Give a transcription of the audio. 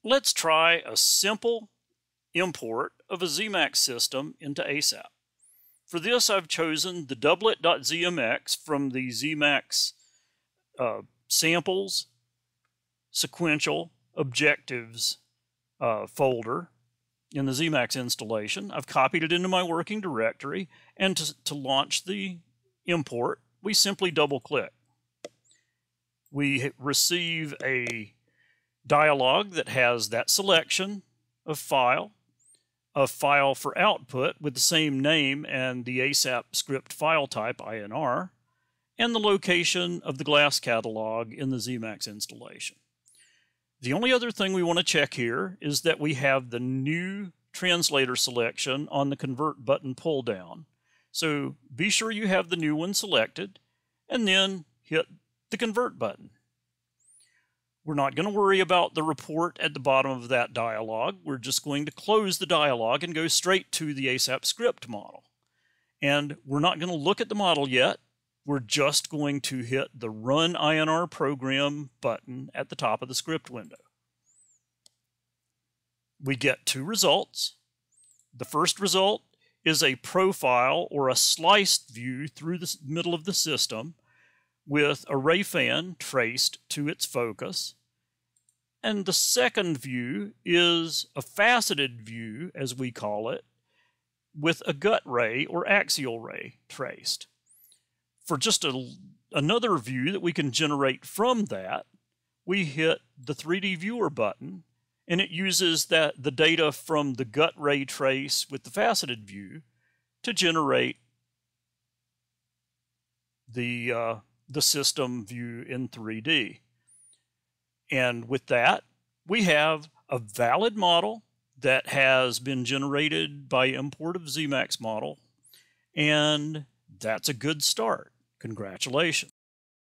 Let's try a simple import of a Zemax system into ASAP. For this, I've chosen the doublet.zmx from the Zemax samples, sequential, objectives folder in the Zemax installation. I've copied it into my working directory, and to launch the import, we simply double-click. We receive a dialog that has that selection of file, a file for output with the same name and the ASAP script file type INR, and the location of the glass catalog in the Zemax installation. The only other thing we want to check here is that we have the new translator selection on the convert button pull down. So be sure you have the new one selected and then hit the convert button. We're not going to worry about the report at the bottom of that dialog. We're just going to close the dialog and go straight to the ASAP script model. And we're not going to look at the model yet. We're just going to hit the Run INR Program button at the top of the script window. We get two results. The first result is a profile or a sliced view through the middle of the system with a ray fan traced to its focus. And the second view is a faceted view, as we call it, with a gut ray or axial ray traced. For just another view that we can generate from that, we hit the 3D Viewer button, and it uses the data from the gut ray trace with the faceted view to generate the system view in 3D. And with that, we have a valid model that has been generated by import of Zemax model, and that's a good start. Congratulations.